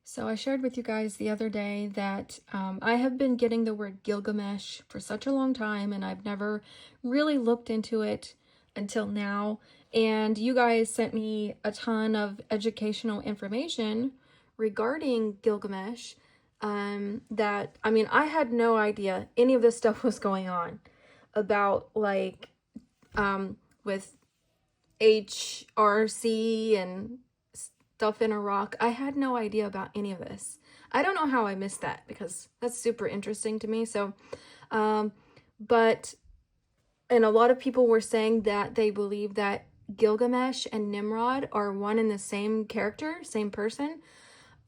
So I shared with you guys the other day that I have been getting the word Gilgamesh for such a long time, and I've never really looked into it until now. And you guys sent me a ton of educational information regarding Gilgamesh. I had no idea any of this stuff was going on about with HRC and stuff in Iraq. I had no idea about any of this. I don't know how I missed that because that's super interesting to me. Um, but, and a lot of people were saying that they believe that Gilgamesh and Nimrod are one and the same character, same person.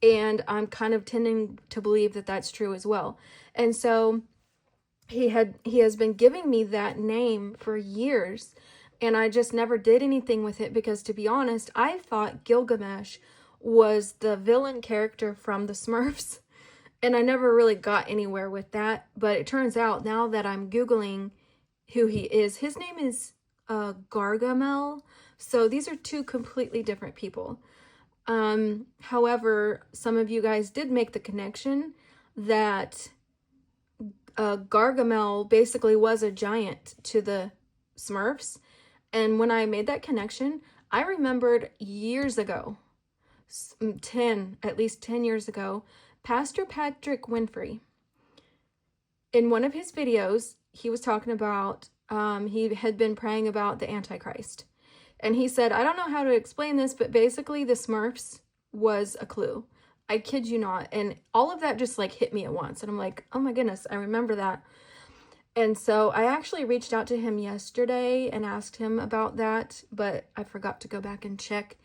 And I'm kind of tending to believe that that's true as well. And so he has been giving me that name for years, and I just never did anything with it because, to be honest, I thought Gilgamesh was the villain character from the Smurfs, and I never really got anywhere with that. But it turns out now that I'm Googling who he is, his name is Gargamel. So these are two completely different people. However, some of you guys did make the connection that Gargamel basically was a giant to the Smurfs. And when I made that connection, I remembered years ago, at least 10 years ago, Pastor Patrick Winfrey, in one of his videos, he was talking about, he had been praying about the Antichrist. And he said, I don't know how to explain this, but basically the Smurfs was a clue. I kid you not. And all of that just hit me at once. And I'm like, oh my goodness, I remember that. And so I actually reached out to him yesterday and asked him about that, but I forgot to go back and check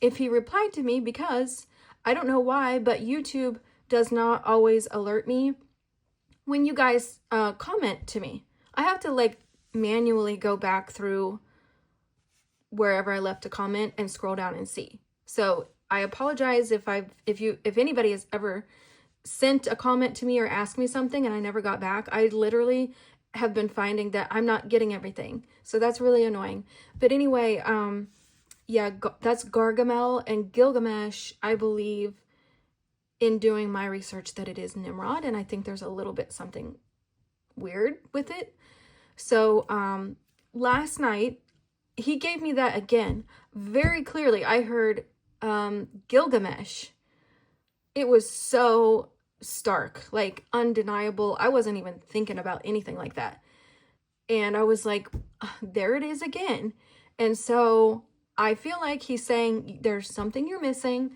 if he replied to me because I don't know why, but YouTube does not always alert me when you guys comment to me. I have to manually go back through wherever I left a comment and scroll down and see. So I apologize if anybody has ever sent a comment to me or asked me something and I never got back. I literally have been finding that I'm not getting everything. So that's really annoying. But anyway, that's Gargamel, and Gilgamesh, I believe in doing my research that it is Nimrod, and I think there's a little bit something weird with it. So last night, he gave me that again. Very clearly, I heard Gilgamesh. It was so stark, undeniable. I wasn't even thinking about anything like that. And I was like, there it is again. And so I feel like he's saying there's something you're missing.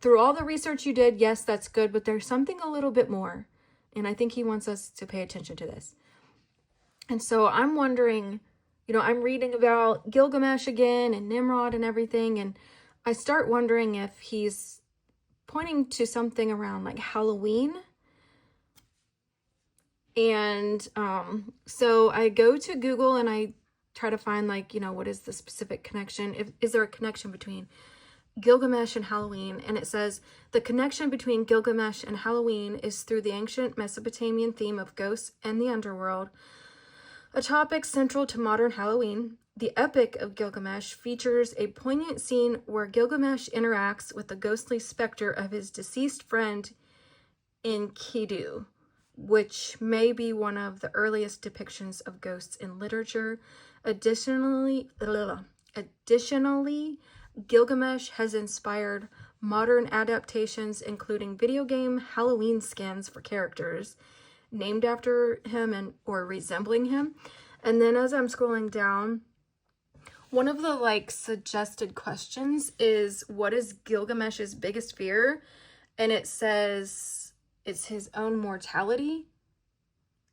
Through all the research you did, yes, that's good, but there's something a little bit more. And I think he wants us to pay attention to this. And so I'm wondering, I'm reading about Gilgamesh again and Nimrod and everything, and I start wondering if he's pointing to something around Halloween. And so I go to Google and I try to find what is the specific connection? Is there a connection between Gilgamesh and Halloween? And it says the connection between Gilgamesh and Halloween is through the ancient Mesopotamian theme of ghosts and the underworld, a topic central to modern Halloween. The Epic of Gilgamesh features a poignant scene where Gilgamesh interacts with the ghostly specter of his deceased friend Enkidu, which may be one of the earliest depictions of ghosts in literature. Additionally, Gilgamesh has inspired modern adaptations, including video game Halloween skins for characters named after him or resembling him. And then as I'm scrolling down, one of the suggested questions is, what is Gilgamesh's biggest fear? And it says it's his own mortality.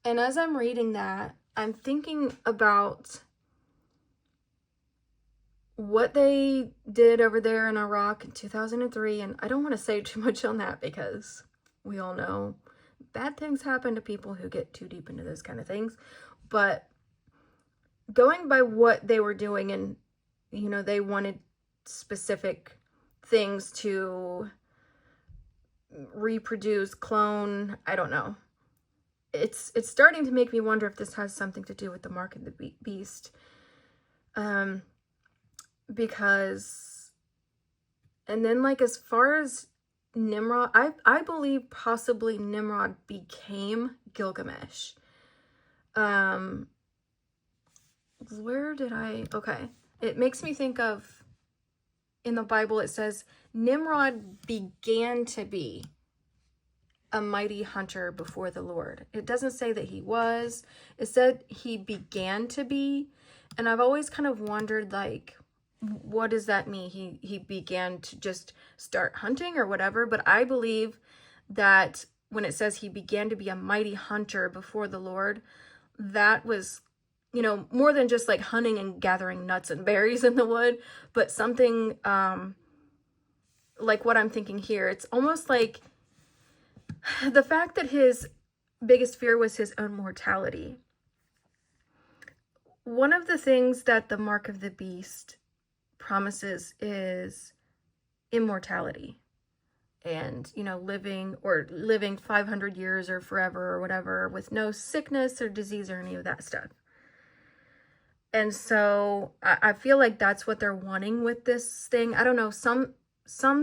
And as I'm reading that, I'm thinking about what they did over there in Iraq in 2003. And I don't want to say too much on that because we all know bad things happen to people who get too deep into those kind of things. But going by what they were doing, and they wanted specific things to reproduce, clone, I don't know. It's starting to make me wonder if this has something to do with the mark of the beast. Because, and then as far as Nimrod, I believe possibly Nimrod became Gilgamesh. Where did okay. It makes me think of, in the Bible, it says Nimrod began to be a mighty hunter before the Lord. It doesn't say that he was. It said he began to be. And I've always kind of wondered, like, what does that mean? He began to just start hunting or whatever. But I believe that when it says he began to be a mighty hunter before the Lord, that was, you know, more than just like hunting and gathering nuts and berries in the wood, but something like what I'm thinking here. It's almost like the fact that his biggest fear was his own mortality. One of the things that the mark of the beast promises is immortality, and, you know, living 500 years or forever or whatever with no sickness or disease or any of that stuff. And so I feel like that's what they're wanting with this thing. I don't know, some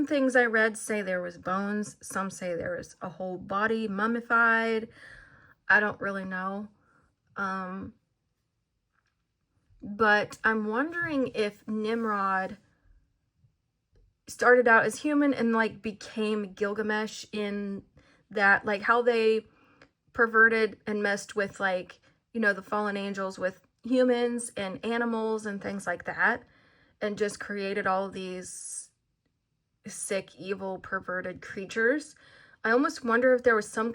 things I read say there was bones, some say there was a whole body mummified. I don't really know. But I'm wondering if Nimrod started out as human and like became Gilgamesh, in that, like, how they perverted and messed with, like, you know, the fallen angels with humans and animals and things like that, and just created all of these sick, evil, perverted creatures. I almost wonder if there was some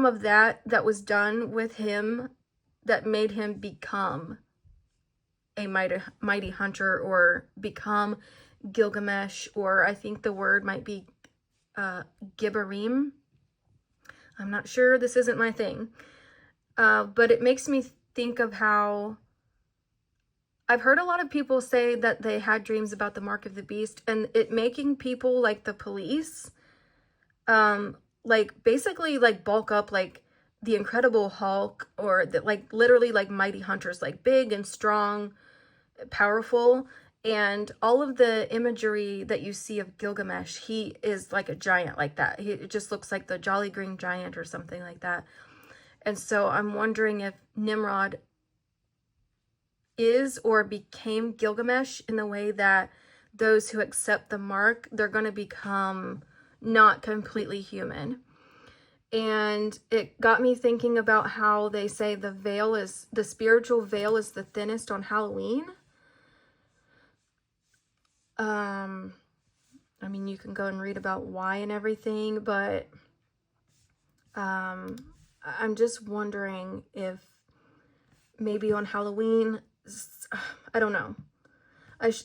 of that was done with him that made him become a mighty hunter, or become Gilgamesh, or I think the word might be Gibberim. I'm not sure, this isn't my thing. But it makes me think of how I've heard a lot of people say that they had dreams about the mark of the beast, and it making people like the police, like basically like bulk up like the Incredible Hulk, or that, like, literally like mighty hunters, like big and strong, powerful. And all of the imagery that you see of Gilgamesh, he is like a giant like that. It just looks like the Jolly Green Giant or something like that. And so I'm wondering if Nimrod is or became Gilgamesh, in the way that those who accept the mark, they're going to become not completely human. And it got me thinking about how they say the spiritual veil is the thinnest on Halloween. I mean, you can go and read about why and everything, but I'm just wondering if maybe on Halloween, I don't know.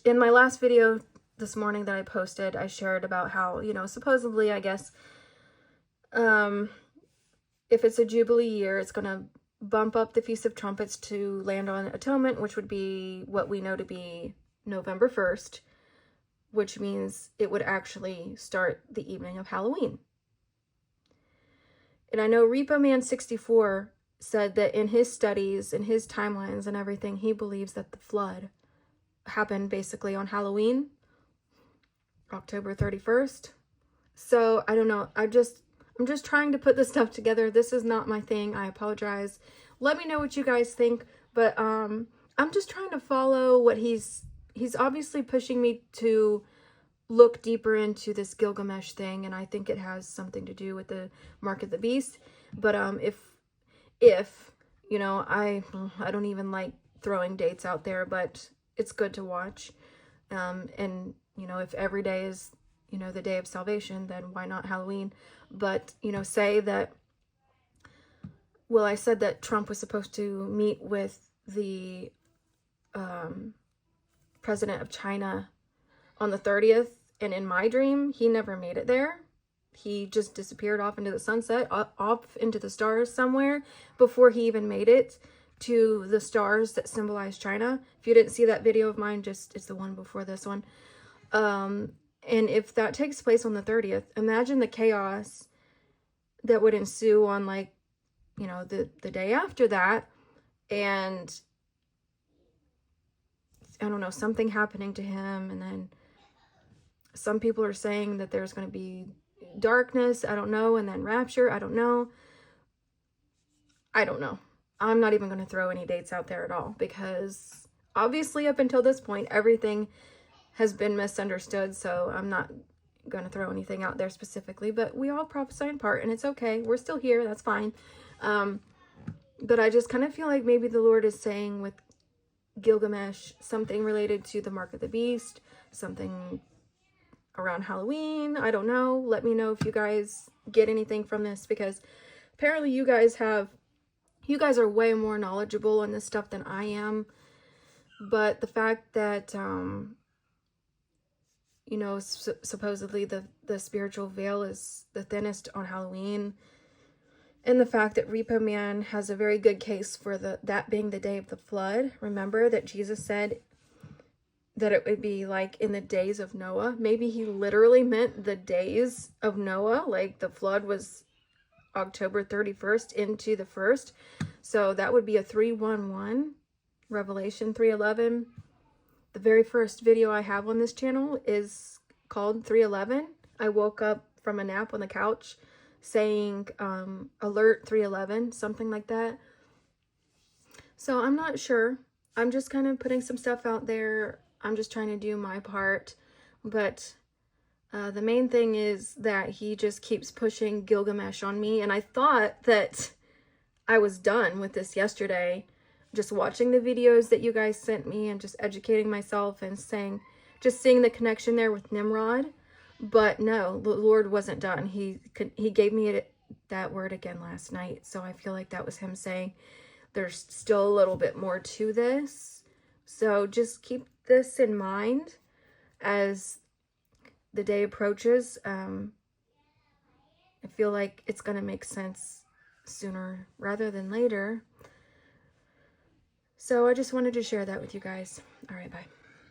In my last video this morning that I posted, I shared about how, you know, supposedly, I guess, if it's a Jubilee year, it's going to bump up the Feast of Trumpets to land on Atonement, which would be what we know to be November 1st, which means it would actually start the evening of Halloween. And I know Repo Man 64 said that in his studies, in his timelines and everything, he believes that the flood happened basically on Halloween, October 31st. So I don't know. I'm just trying to put this stuff together. This is not my thing. I apologize. Let me know what you guys think. But I'm just trying to follow what he's obviously pushing me to look deeper into this Gilgamesh thing, and I think it has something to do with the mark of the beast. But if you know, I don't even like throwing dates out there, but it's good to watch. And you know, if every day is, you know, the day of salvation, then why not Halloween? But, you know, say that, well, I said that Trump was supposed to meet with the president of China on the 30th, and in my dream, he never made it there. He just disappeared off into the sunset, off into the stars somewhere, before he even made it to the stars that symbolize China. If you didn't see that video of mine, it's the one before this one. And if that takes place on the 30th, imagine the chaos that would ensue on, like, you know, the day after that, and I don't know, something happening to him, and then Some people are saying that there's going to be darkness, I don't know, and then rapture, I don't know. I don't know. I'm not even going to throw any dates out there at all, because obviously up until this point, everything has been misunderstood, so I'm not going to throw anything out there specifically, but we all prophesy in part, and it's okay. We're still here. That's fine. But I just kind of feel like maybe the Lord is saying with Gilgamesh, something related to the mark of the beast, something around Halloween. I don't know. Let me know if you guys get anything from this, because apparently you guys are way more knowledgeable on this stuff than I am. But the fact that, you know, supposedly the spiritual veil is the thinnest on Halloween, and the fact that Repo Man has a very good case for that being the day of the flood. Remember that Jesus said that it would be like in the days of Noah. Maybe he literally meant the days of Noah, like the flood was October 31st into the 1st. So that would be a 311, Revelation 3:11. The very first video I have on this channel is called 3:11. I woke up from a nap on the couch saying alert 3:11, something like that. So I'm not sure. I'm just kind of putting some stuff out there. I'm just trying to do my part. But the main thing is that he just keeps pushing Gilgamesh on me. And I thought that I was done with this yesterday, just watching the videos that you guys sent me and just educating myself and just seeing the connection there with Nimrod. But no, the Lord wasn't done. He gave me that word again last night. So I feel like that was him saying there's still a little bit more to this. So just keep this in mind as the day approaches. I feel like it's going to make sense sooner rather than later. So I just wanted to share that with you guys. All right, bye.